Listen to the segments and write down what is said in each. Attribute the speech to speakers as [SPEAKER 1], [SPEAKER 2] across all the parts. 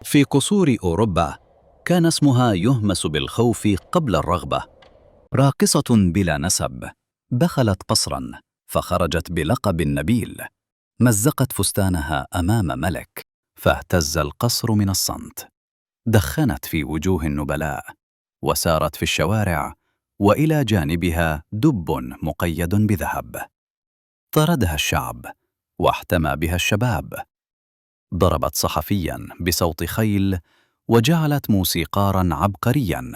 [SPEAKER 1] في قصور أوروبا كان اسمها يهمس بالخوف قبل الرغبة. راقصة بلا نسب دخلت قصراً فخرجت بلقب نبيل. مزقت فستانها أمام ملك فاهتز القصر من الصمت. دخنت في وجوه النبلاء وسارت في الشوارع وإلى جانبها دب مقيد بذهب. طردها الشعب واحتمى بها الشباب. ضربت صحفياً بصوت خيل وجعلت موسيقاراً عبقرياً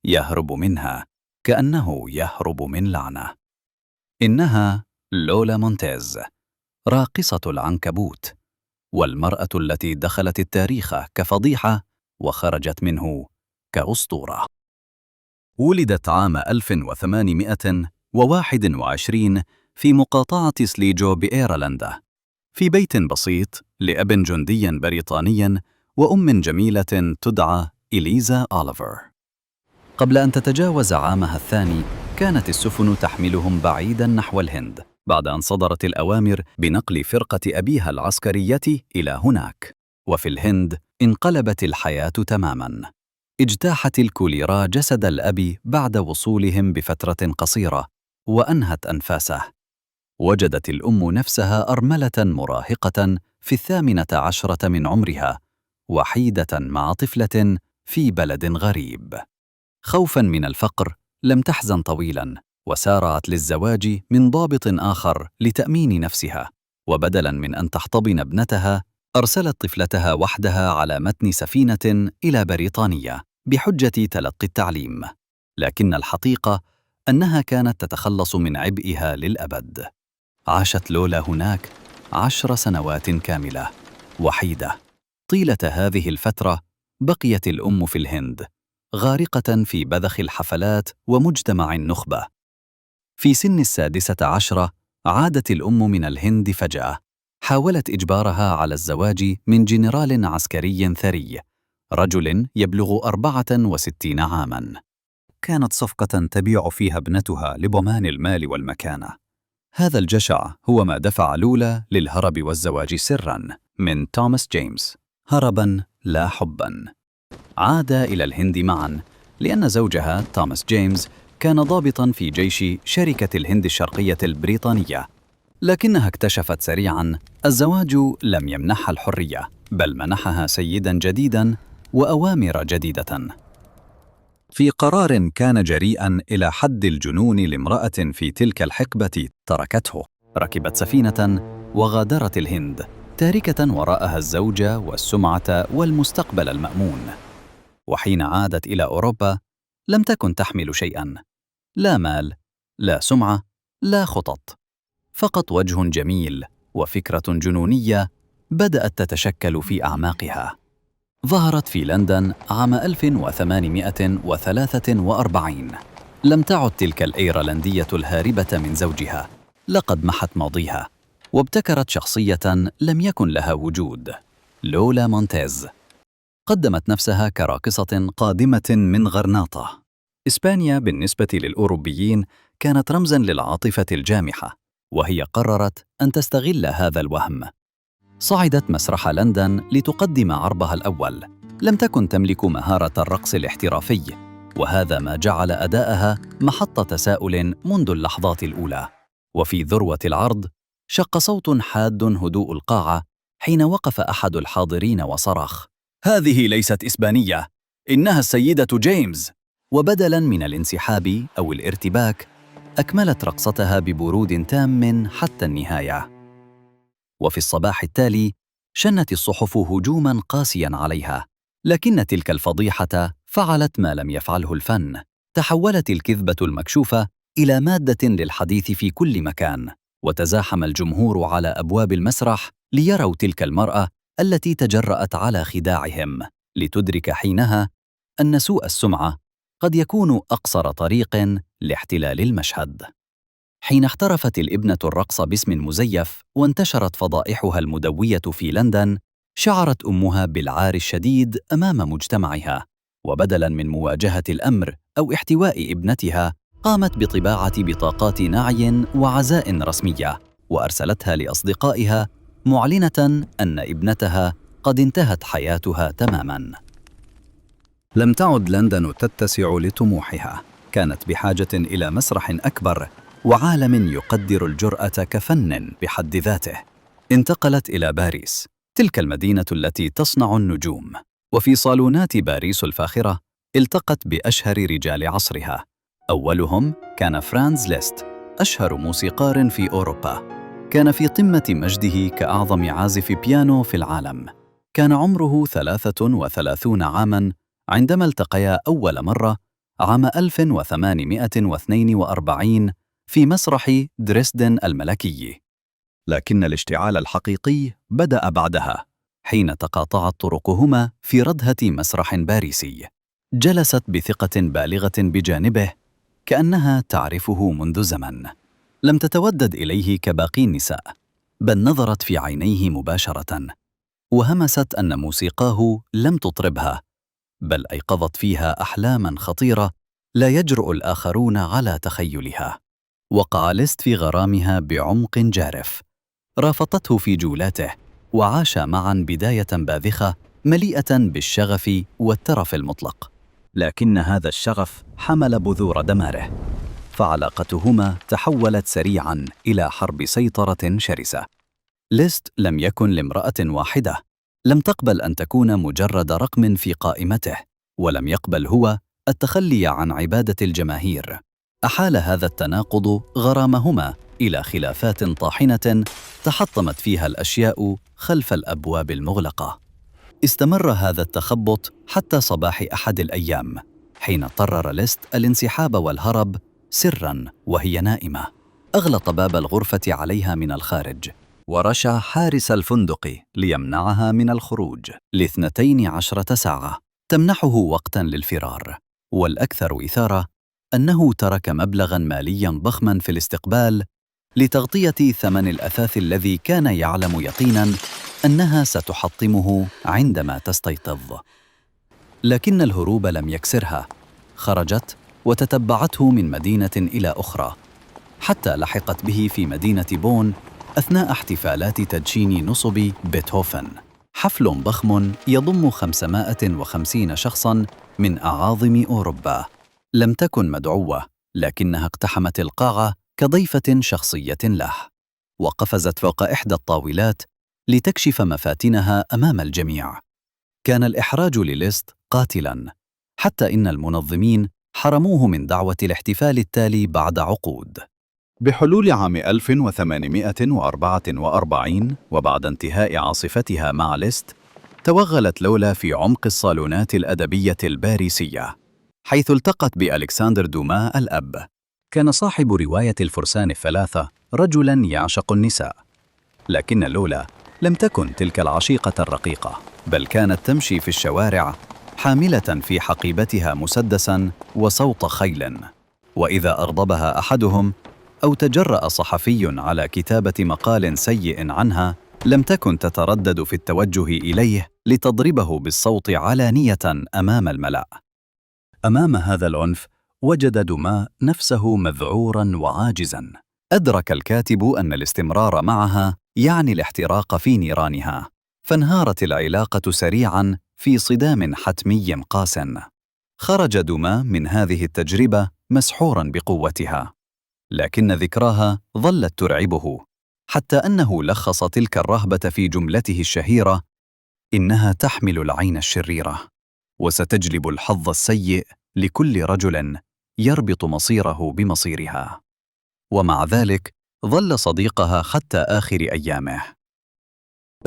[SPEAKER 1] يهرب منها كأنه يهرب من لعنة. إنها لولا مونتيز، راقصة العنكبوت، والمرأة التي دخلت التاريخ كفضيحة وخرجت منه كأسطورة. ولدت عام 1821 في مقاطعة سليجو بإيرلندا، في بيت بسيط لأب جندي بريطاني وأم جميلة تدعى إليزا أوليفر. قبل أن تتجاوز عامها الثاني كانت السفن تحملهم بعيداً نحو الهند، بعد أن صدرت الأوامر بنقل فرقة أبيها العسكرية إلى هناك. وفي الهند انقلبت الحياة تماماً. اجتاحت الكوليرا جسد الأب بعد وصولهم بفترة قصيرة وأنهت أنفاسه. وجدت الأم نفسها أرملة مراهقة في 18 من عمرها، وحيدة مع طفلة في بلد غريب. خوفاً من الفقر لم تحزن طويلاً، وسارعت للزواج من ضابط آخر لتأمين نفسها. وبدلاً من أن تحتضن ابنتها أرسلت طفلتها وحدها على متن سفينة إلى بريطانيا بحجة تلقي التعليم. لكن الحقيقة أنها كانت تتخلص من عبئها للأبد. عاشت لولا هناك 10 سنوات كاملة وحيدة. طيلة هذه الفترة بقيت الأم في الهند غارقة في بذخ الحفلات ومجتمع النخبة. في سن 16 عادت الأم من الهند فجأة. حاولت إجبارها على الزواج من جنرال عسكري ثري، رجل يبلغ 64 عاماً. كانت صفقة تبيع فيها ابنتها لضمان المال والمكانة. هذا الجشع هو ما دفع لولا للهرب والزواج سراً من توماس جيمس، هرباً لا حباً. عادا إلى الهند معاً لأن زوجها توماس جيمس كان ضابطاً في جيش شركة الهند الشرقية البريطانية. لكنها اكتشفت سريعاً الزواج لم يمنحها الحرية، بل منحها سيداً جديداً وأوامر جديدة. في قرار كان جريئاً إلى حد الجنون لامرأة في تلك الحقبة تركته، ركبت سفينة وغادرت الهند، تاركة وراءها الزوجة والسمعة والمستقبل المأمون. وحين عادت إلى أوروبا لم تكن تحمل شيئاً، لا مال، لا سمعة، لا خطط، فقط وجه جميل وفكرة جنونية بدأت تتشكل في أعماقها. ظهرت في لندن عام 1843. لم تعد تلك الأيرلندية الهاربة من زوجها، لقد محت ماضيها وابتكرت شخصية لم يكن لها وجود، لولا مونتيز. قدمت نفسها كراقصة قادمة من غرناطة. إسبانيا بالنسبة للأوروبيين كانت رمزاً للعاطفة الجامحة، وهي قررت أن تستغل هذا الوهم. صعدت مسرح لندن لتقدم عرضها الأول. لم تكن تملك مهارة الرقص الاحترافي، وهذا ما جعل أداءها محط تساؤل منذ اللحظات الأولى. وفي ذروة العرض شق صوت حاد هدوء القاعة حين وقف أحد الحاضرين وصرخ: هذه ليست إسبانية، إنها السيدة جيمس. وبدلاً من الانسحاب أو الارتباك أكملت رقصتها ببرود تام حتى النهاية. وفي الصباح التالي شنت الصحف هجوماً قاسياً عليها، لكن تلك الفضيحة فعلت ما لم يفعله الفن. تحولت الكذبة المكشوفة إلى مادة للحديث في كل مكان، وتزاحم الجمهور على أبواب المسرح ليروا تلك المرأة التي تجرأت على خداعهم، لتدرك حينها أن سوء السمعة قد يكون أقصر طريق لاحتلال المشهد. حين احترفت الابنة الرقص باسم مزيف وانتشرت فضائحها المدوية في لندن، شعرت أمها بالعار الشديد أمام مجتمعها، وبدلاً من مواجهة الأمر أو احتواء ابنتها قامت بطباعة بطاقات نعي وعزاء رسمية، وأرسلتها لأصدقائها معلنة أن ابنتها قد انتهت حياتها تماماً. لم تعد لندن تتسع لطموحها، كانت بحاجة إلى مسرح أكبر وعالم يقدر الجرأة كفن بحد ذاته. انتقلت إلى باريس، تلك المدينة التي تصنع النجوم. وفي صالونات باريس الفاخرة التقت بأشهر رجال عصرها. أولهم كان فرانز ليست، أشهر موسيقار في أوروبا. كان في قمة مجده كأعظم عازف بيانو في العالم. كان عمره 33 عاماً عندما التقيا أول مرة عام 1842 في مسرح دريسدن الملكي. لكن الاشتعال الحقيقي بدأ بعدها، حين تقاطعت طرقهما في ردهة مسرح باريسي. جلست بثقة بالغة بجانبه كأنها تعرفه منذ زمن. لم تتودد إليه كباقي النساء، بل نظرت في عينيه مباشرة، وهمست أن موسيقاه لم تطربها، بل أيقظت فيها أحلاماً خطيرة لا يجرؤ الآخرون على تخيلها. وقع ليست في غرامها بعمق جارف. رافقته في جولاته، وعاشا معاً بداية باذخة مليئة بالشغف والترف المطلق. لكن هذا الشغف حمل بذور دماره، فعلاقتهما تحولت سريعاً إلى حرب سيطرة شرسة. ليست لم يكن لامرأة واحدة، لم تقبل أن تكون مجرد رقم في قائمته، ولم يقبل هو التخلي عن عبادة الجماهير. أحال هذا التناقض غرامهما إلى خلافات طاحنة تحطمت فيها الأشياء خلف الأبواب المغلقة. استمر هذا التخبط حتى صباح أحد الأيام، حين قرر ليست الانسحاب والهرب سراً وهي نائمة. أغلق باب الغرفة عليها من الخارج، ورشى حارس الفندق ليمنعها من الخروج ل12 ساعة، تمنحه وقتاً للفرار. والأكثر إثارة أنه ترك مبلغاً مالياً ضخماً في الاستقبال لتغطية ثمن الأثاث الذي كان يعلم يقيناً أنها ستحطمه عندما تستيقظ. لكن الهروب لم يكسرها. خرجت وتتبعته من مدينة إلى أخرى، حتى لحقت به في مدينة بون أثناء احتفالات تدشين نصب بيتهوفن، حفل ضخم يضم 550 شخصاً من أعاظم أوروبا. لم تكن مدعوة، لكنها اقتحمت القاعة كضيفة شخصية له، وقفزت فوق إحدى الطاولات لتكشف مفاتنها أمام الجميع. كان الإحراج لليست قاتلاً، حتى إن المنظمين حرموه من دعوة الاحتفال التالي بعد عقود. بحلول عام 1844 وبعد انتهاء عاصفتها مع ليست، توغلت لولا في عمق الصالونات الأدبية الباريسية، حيث التقت بألكسندر دوما الأب. كان صاحب رواية الفرسان الثلاثة رجلاً يعشق النساء، لكن لولا لم تكن تلك العشيقة الرقيقة، بل كانت تمشي في الشوارع حاملة في حقيبتها مسدساً وصوت خيل. وإذا أغضبها أحدهم أو تجرأ صحفي على كتابة مقال سيء عنها، لم تكن تتردد في التوجه إليه لتضربه بالصوت علانية أمام الملأ. أمام هذا العنف وجد دوما نفسه مذعوراً وعاجزاً. أدرك الكاتب أن الاستمرار معها يعني الاحتراق في نيرانها، فانهارت العلاقة سريعاً في صدام حتمي قاس. خرج دوما من هذه التجربة مسحوراً بقوتها، لكن ذكراها ظلت ترعبه، حتى أنه لخص تلك الرهبة في جملته الشهيرة: إنها تحمل العين الشريرة، وستجلب الحظ السيء لكل رجل يربط مصيره بمصيرها. ومع ذلك ظل صديقها حتى آخر أيامه.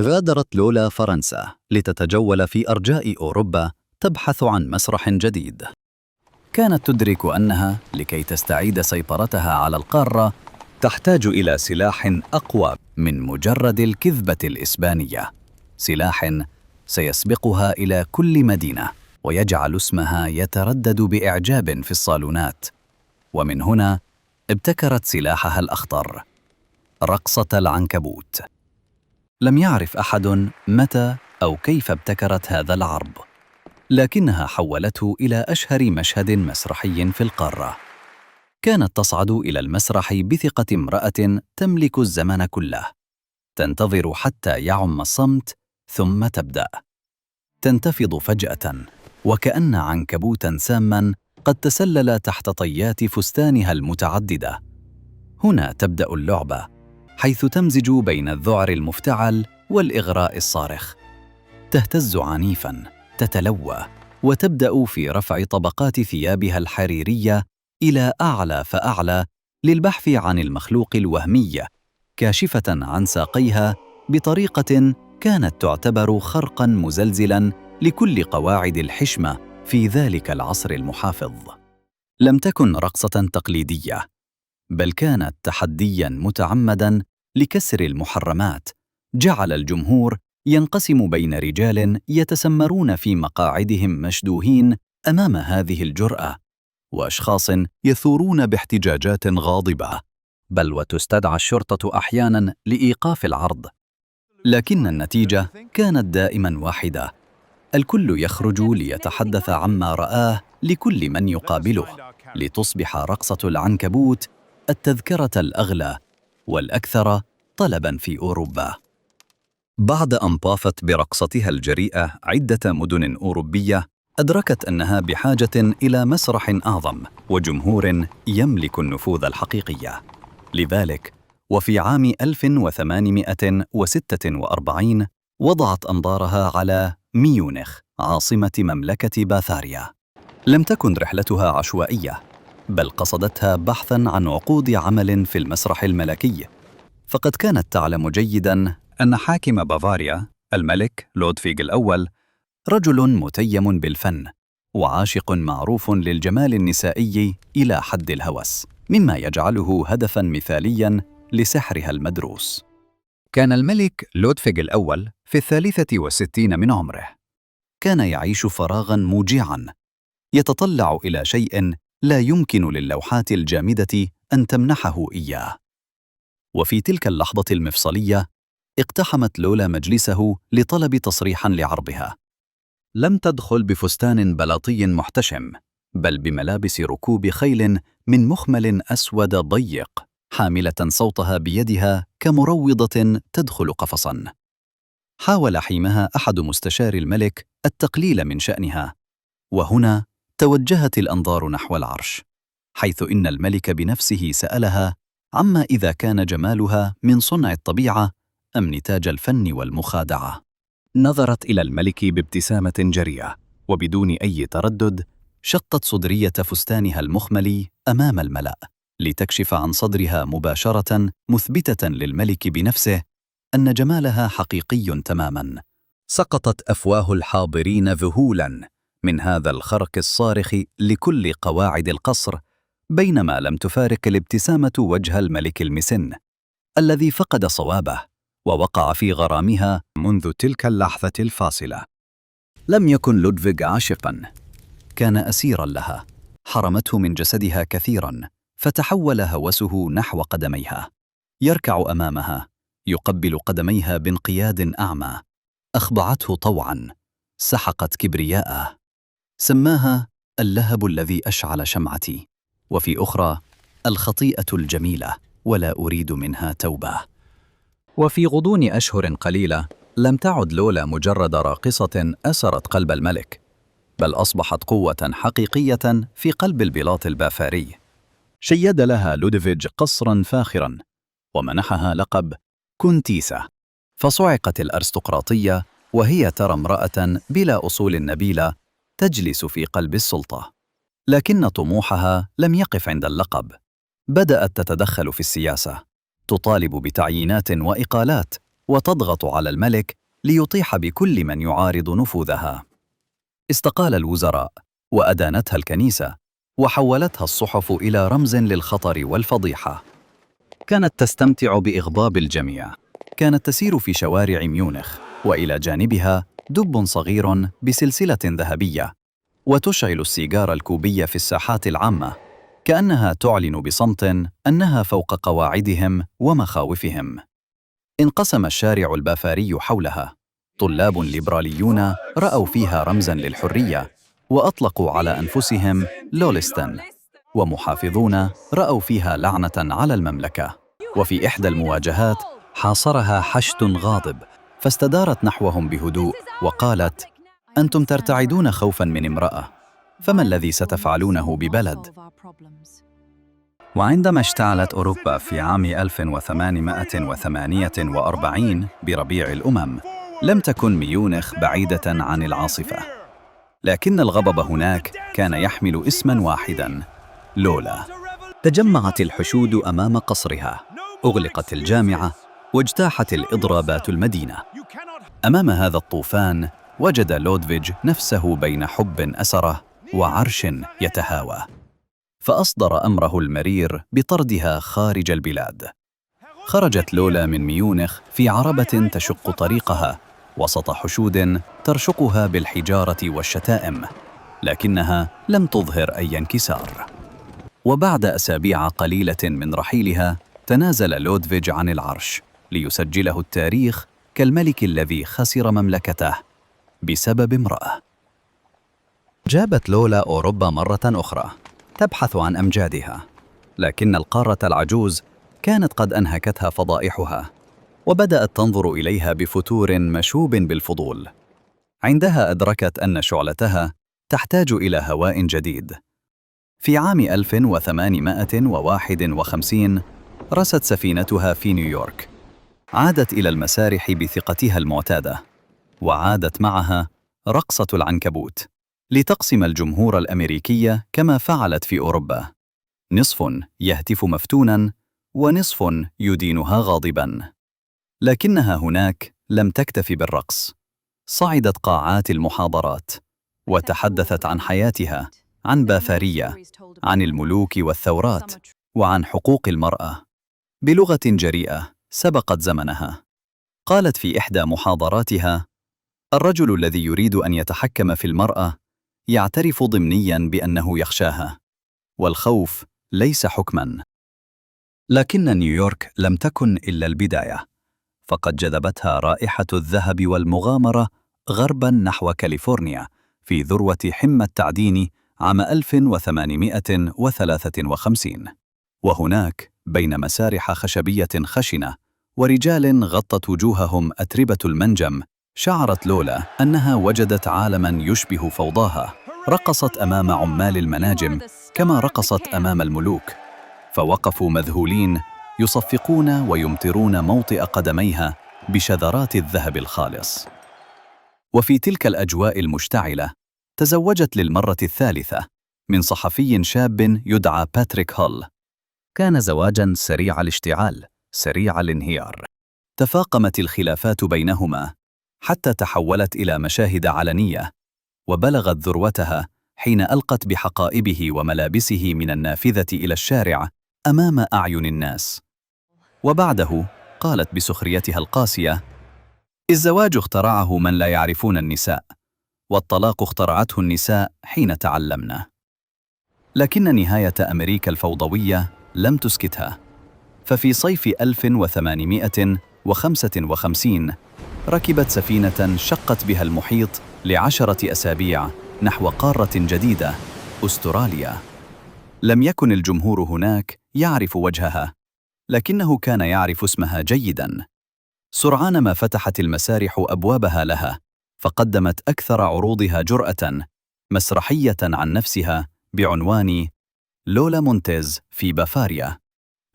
[SPEAKER 1] غادرت لولا فرنسا لتتجول في أرجاء أوروبا تبحث عن مسرح جديد. كانت تدرك أنها لكي تستعيد سيطرتها على القارة تحتاج إلى سلاح أقوى من مجرد الكذبة الإسبانية، سلاح سيسبقها إلى كل مدينة ويجعل اسمها يتردد بإعجاب في الصالونات. ومن هنا ابتكرت سلاحها الأخطر، رقصة العنكبوت. لم يعرف أحد متى أو كيف ابتكرت هذا العرض، لكنها حولته إلى أشهر مشهد مسرحي في القارة. كانت تصعد إلى المسرح بثقة امرأة تملك الزمن كله، تنتظر حتى يعم الصمت ثم تبدأ. تنتفض فجأة وكأن عنكبوتاً ساماً قد تسلل تحت طيات فستانها المتعددة. هنا تبدأ اللعبة، حيث تمزج بين الذعر المفتعل والإغراء الصارخ. تهتز عنيفاً، تتلوى، وتبدأ في رفع طبقات ثيابها الحريرية إلى أعلى فأعلى للبحث عن المخلوق الوهمي، كاشفة عن ساقيها بطريقة كانت تعتبر خرقاً مزلزلاً لكل قواعد الحشمة في ذلك العصر المحافظ. لم تكن رقصة تقليدية، بل كانت تحدياً متعمداً لكسر المحرمات. جعل الجمهور ينقسم بين رجال يتسمرون في مقاعدهم مشدوهين أمام هذه الجرأة، وأشخاص يثورون باحتجاجات غاضبة، بل وتستدعى الشرطة أحياناً لإيقاف العرض. لكن النتيجة كانت دائماً واحدة: الكل يخرج ليتحدث عما رآه لكل من يقابله، لتصبح رقصة العنكبوت التذكرة الأغلى والأكثر طلباً في أوروبا. بعد أن طافت برقصتها الجريئة عدة مدن أوروبية، أدركت أنها بحاجة إلى مسرح أعظم وجمهور يملك النفوذ الحقيقي. لذلك وفي عام 1846 وضعت أنظارها على ميونخ، عاصمة مملكة باثاريا. لم تكن رحلتها عشوائية، بل قصدتها بحثاً عن عقود عمل في المسرح الملكي، فقد كانت تعلم جيداً أن حاكم بافاريا الملك لودفيغ الأول رجل متيم بالفن وعاشق معروف للجمال النسائي إلى حد الهوس، مما يجعله هدفاً مثالياً لسحرها المدروس. كان الملك لودفيغ الأول في 63 من عمره. كان يعيش فراغاً موجعاً، يتطلع إلى شيء لا يمكن للوحات الجامدة أن تمنحه إياه. وفي تلك اللحظة المفصلية اقتحمت لولا مجلسه لطلب تصريح لعرضها. لم تدخل بفستان بلاطي محتشم، بل بملابس ركوب خيل من مخمل أسود ضيق، حاملة صوتها بيدها كمروضة تدخل قفصاً. حاول حينها أحد مستشاري الملك التقليل من شأنها، وهنا توجهت الأنظار نحو العرش، حيث إن الملك بنفسه سألها عما إذا كان جمالها من صنع الطبيعة أم نتاج الفن والمخادعة. نظرت إلى الملك بابتسامة جريئة، وبدون أي تردد شقت صدرية فستانها المخملي أمام الملأ لتكشف عن صدرها مباشرة، مثبتة للملك بنفسه أن جمالها حقيقي تماماً. سقطت أفواه الحاضرين ذهولاً من هذا الخرق الصارخ لكل قواعد القصر، بينما لم تفارق الابتسامة وجه الملك المسن الذي فقد صوابه ووقع في غرامها منذ تلك اللحظة الفاصلة. لم يكن لودفيغ عاشقاً، كان أسيراً لها، حرمته من جسدها كثيراً، فتحول هوسه نحو قدميها. يركع أمامها، يقبل قدميها بانقياد أعمى. أخضعته طوعاً، سحقت كبرياءه. سماها اللهب الذي أشعل شمعتي، وفي أخرى الخطيئة الجميلة ولا أريد منها توبة. وفي غضون أشهر قليلة لم تعد لولا مجرد راقصة أسرت قلب الملك، بل أصبحت قوة حقيقية في قلب البلاط البافاري. شيد لها لودفيج قصراً فاخراً، ومنحها لقب كونتيسة، فصعقت الأرستقراطية وهي ترى امرأة بلا أصول نبيلة تجلس في قلب السلطة. لكن طموحها لم يقف عند اللقب، بدأت تتدخل في السياسة، تطالب بتعيينات وإقالات، وتضغط على الملك ليطيح بكل من يعارض نفوذها. استقال الوزراء، وأدانتها الكنيسة، وحولتها الصحف إلى رمز للخطر والفضيحة. كانت تستمتع بإغضاب الجميع. كانت تسير في شوارع ميونخ، وإلى جانبها دب صغير بسلسلة ذهبية، وتشعل السيجار الكوبي في الساحات العامة، كأنها تعلن بصمت أنها فوق قواعدهم ومخاوفهم. انقسم الشارع البافاري حولها، طلاب ليبراليون رأوا فيها رمزاً للحرية وأطلقوا على أنفسهم لولستن، ومحافظون رأوا فيها لعنة على المملكة. وفي إحدى المواجهات حاصرها حشد غاضب، فاستدارت نحوهم بهدوء وقالت: أنتم ترتعدون خوفاً من امرأة، فما الذي ستفعلونه ببلد؟ وعندما اشتعلت أوروبا في عام 1848 بربيع الأمم، لم تكن ميونخ بعيدة عن العاصفة، لكن الغضب هناك كان يحمل اسماً واحداً: لولا. تجمعت الحشود أمام قصرها، أغلقت الجامعة، واجتاحت الإضرابات المدينة. أمام هذا الطوفان وجد لودفيج نفسه بين حب أسره وعرش يتهاوى، فأصدر أمره المرير بطردها خارج البلاد. خرجت لولا من ميونخ في عربة تشق طريقها وسط حشود ترشقها بالحجارة والشتائم، لكنها لم تظهر أي انكسار. وبعد أسابيع قليلة من رحيلها تنازل لودفيج عن العرش ليسجله التاريخ كالملك الذي خسر مملكته بسبب امرأة. جابت لولا أوروبا مرة أخرى تبحث عن أمجادها، لكن القارة العجوز كانت قد أنهكتها فضائحها، وبدأت تنظر إليها بفتور مشوب بالفضول. عندها أدركت أن شعلتها تحتاج إلى هواء جديد. في عام 1851 رست سفينتها في نيويورك. عادت إلى المسارح بثقتها المعتادة، وعادت معها رقصة العنكبوت لتقسم الجمهور الأمريكي كما فعلت في أوروبا، نصف يهتف مفتوناً ونصف يدينها غاضباً. لكنها هناك لم تكتف بالرقص، صعدت قاعات المحاضرات وتحدثت عن حياتها، عن بافارية، عن الملوك والثورات، وعن حقوق المرأة بلغة جريئة سبقت زمنها. قالت في إحدى محاضراتها: الرجل الذي يريد أن يتحكم في المرأة يعترف ضمنياً بأنه يخشاها، والخوف ليس حكماً. لكن نيويورك لم تكن إلا البداية، فقد جذبتها رائحة الذهب والمغامرة غرباً نحو كاليفورنيا في ذروة حمى التعدين عام 1853. وهناك بين مسارح خشبية خشنة ورجال غطت وجوههم أتربة المنجم، شعرت لولا أنها وجدت عالماً يشبه فوضاها. رقصت أمام عمال المناجم كما رقصت أمام الملوك، فوقفوا مذهولين يصفقون ويمطرون موطئ قدميها بشذرات الذهب الخالص. وفي تلك الأجواء المشتعلة تزوجت للمرة الثالثة من صحفي شاب يدعى باتريك هول. كان زواجاً سريع الاشتعال، سريع الانهيار. تفاقمت الخلافات بينهما حتى تحولت إلى مشاهد علنية، وبلغت ذروتها حين ألقت بحقائبه وملابسه من النافذة إلى الشارع أمام أعين الناس. وبعده قالت بسخريتها القاسية: الزواج اخترعه من لا يعرفون النساء، والطلاق اخترعته النساء حين تعلمنا. لكن نهاية أمريكا الفوضوية لم تسكتها، ففي صيف 1855 ركبت سفينة شقت بها المحيط ل10 أسابيع نحو قارة جديدة، أستراليا. لم يكن الجمهور هناك يعرف وجهها، لكنه كان يعرف اسمها جيداً. سرعان ما فتحت المسارح أبوابها لها، فقدمت أكثر عروضها جرأة، مسرحية عن نفسها بعنوان لولا مونتيز في بافاريا.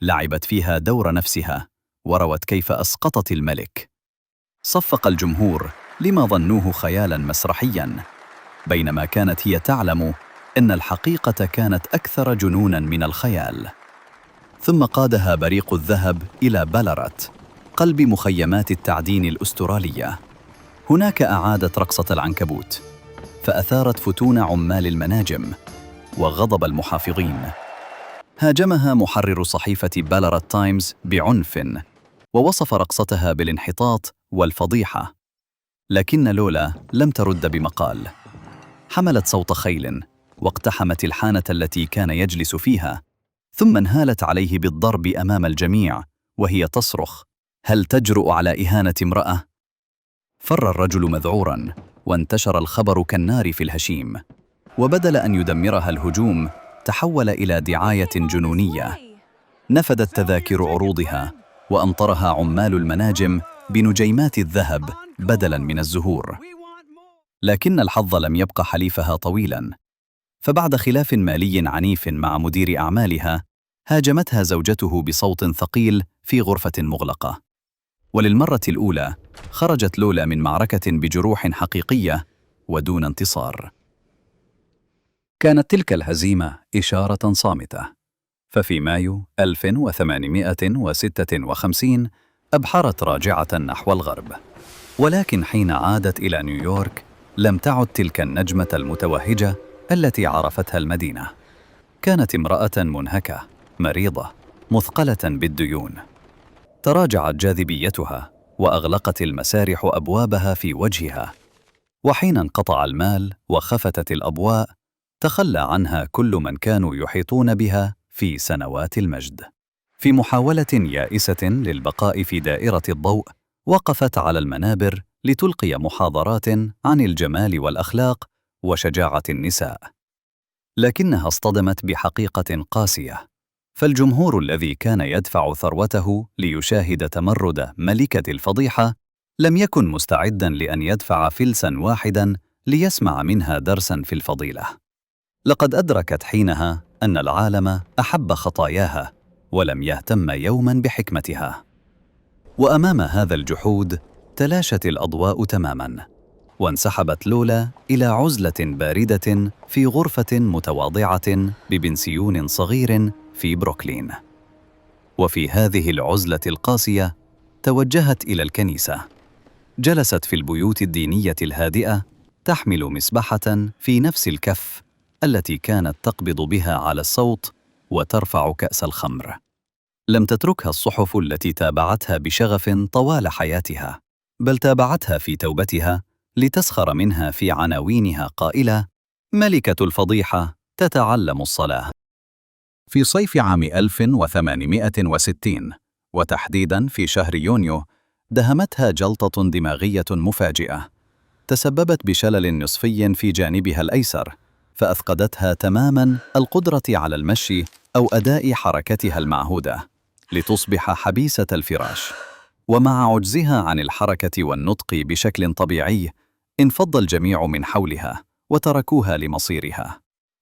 [SPEAKER 1] لعبت فيها دور نفسها وروت كيف أسقطت الملك. صفق الجمهور لما ظنوه خيالاً مسرحياً، بينما كانت هي تعلم أن الحقيقة كانت أكثر جنوناً من الخيال. ثم قادها بريق الذهب إلى بلارات، قلب مخيمات التعدين الأسترالية. هناك أعادت رقصة العنكبوت، فأثارت فتون عمال المناجم وغضب المحافظين. هاجمها محرر صحيفة بلارات تايمز بعنف، ووصف رقصتها بالانحطاط والفضيحة. لكن لولا لم ترد بمقال. حملت صوت خيل واقتحمت الحانة التي كان يجلس فيها، ثم انهالت عليه بالضرب أمام الجميع وهي تصرخ: هل تجرؤ على إهانة امرأة؟ فر الرجل مذعوراً، وانتشر الخبر كالنار في الهشيم، وبدل أن يدمرها الهجوم تحول إلى دعاية جنونية. نفدت تذاكر عروضها، وأمطرها عمال المناجم بنجيمات الذهب بدلاً من الزهور. لكن الحظ لم يبق حليفها طويلاً، فبعد خلاف مالي عنيف مع مدير أعمالها، هاجمتها زوجته بصوت ثقيل في غرفة مغلقة. وللمرة الأولى خرجت لولا من معركة بجروح حقيقية ودون انتصار. كانت تلك الهزيمة إشارة صامتة، ففي مايو 1856 أبحرت راجعة نحو الغرب. ولكن حين عادت إلى نيويورك لم تعد تلك النجمة المتوهجة التي عرفتها المدينة. كانت امرأة منهكة، مريضة، مثقلة بالديون. تراجعت جاذبيتها وأغلقت المسارح أبوابها في وجهها، وحين انقطع المال وخفتت الأضواء تخلى عنها كل من كانوا يحيطون بها في سنوات المجد. في محاولة يائسة للبقاء في دائرة الضوء، وقفت على المنابر لتلقي محاضرات عن الجمال والأخلاق وشجاعة النساء. لكنها اصطدمت بحقيقة قاسية، فالجمهور الذي كان يدفع ثروته ليشاهد تمرد ملكة الفضيحة لم يكن مستعداً لأن يدفع فلساً واحداً ليسمع منها درساً في الفضيلة. لقد أدركت حينها أن العالم أحب خطاياها ولم يهتم يوماً بحكمتها. وأمام هذا الجحود تلاشت الأضواء تماماً، وانسحبت لولا إلى عزلة باردة في غرفة متواضعة ببنسيون صغير في بروكلين. وفي هذه العزلة القاسية توجهت إلى الكنيسة. جلست في البيوت الدينية الهادئة تحمل مسبحة في نفس الكف التي كانت تقبض بها على الصوت وترفع كأس الخمر. لم تتركها الصحف التي تابعتها بشغف طوال حياتها، بل تابعتها في توبتها لتسخر منها في عناوينها قائلة: ملكة الفضيحة تتعلم الصلاة. في صيف عام 1860 وتحديداً في شهر يونيو دهمتها جلطة دماغية مفاجئة تسببت بشلل نصفي في جانبها الأيسر، فأفقدتها تماماً القدرة على المشي أو أداء حركتها المعهودة، لتصبح حبيسة الفراش. ومع عجزها عن الحركة والنطق بشكل طبيعي انفض الجميع من حولها وتركوها لمصيرها.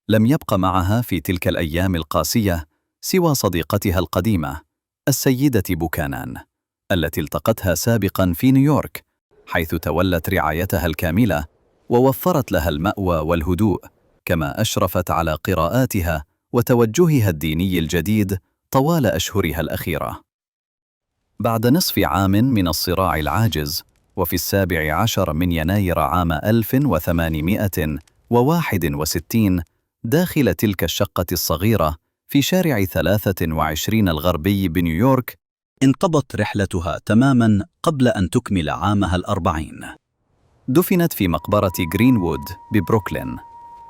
[SPEAKER 1] لم يبق معها في تلك الأيام القاسية سوى صديقتها القديمة السيدة بوكانان، التي التقتها سابقاً في نيويورك، حيث تولت رعايتها الكاملة ووفرت لها المأوى والهدوء، كما أشرفت على قراءاتها وتوجهها الديني الجديد طوال أشهرها الأخيرة. بعد نصف عام من الصراع العاجز، وفي 17 من يناير عام 1861 داخل تلك الشقة الصغيرة في شارع 23 الغربي بنيويورك، انقضت رحلتها تماماً قبل أن تكمل عامها 40. دفنت في مقبرة جرينوود ببروكلين.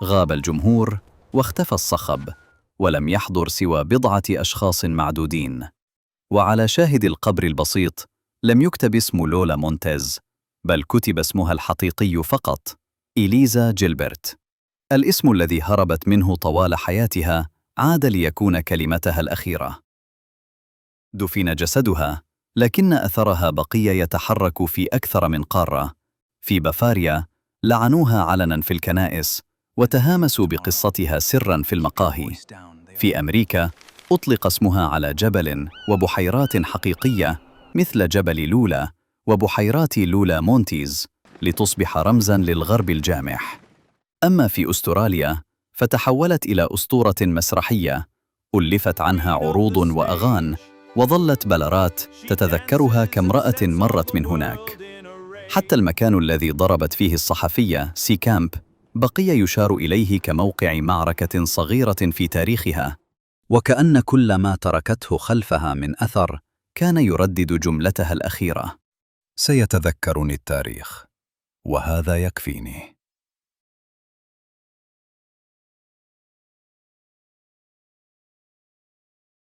[SPEAKER 1] غاب الجمهور واختفى الصخب، ولم يحضر سوى بضعة أشخاص معدودين. وعلى شاهد القبر البسيط لم يكتب اسم لولا مونتيز، بل كتب اسمها الحقيقي فقط: إليزا جيلبرت. الاسم الذي هربت منه طوال حياتها عاد ليكون كلمتها الأخيرة. دفن جسدها، لكن أثرها بقي يتحرك في أكثر من قارة. في بافاريا لعنوها علناً في الكنائس، وتهامسوا بقصتها سراً في المقاهي. في أمريكا أطلق اسمها على جبل وبحيرات حقيقية مثل جبل لولا وبحيرات لولا مونتيز، لتصبح رمزاً للغرب الجامح. أما في أستراليا فتحولت إلى أسطورة مسرحية ألفت عنها عروض وأغان، وظلت بلارات تتذكرها كامرأة مرت من هناك. حتى المكان الذي ضربت فيه الصحفية سي كامب بقي يشار إليه كموقع معركة صغيرة في تاريخها، وكأن كل ما تركته خلفها من أثر كان يردد جملتها الأخيرة: سيتذكرني التاريخ، وهذا يكفيني.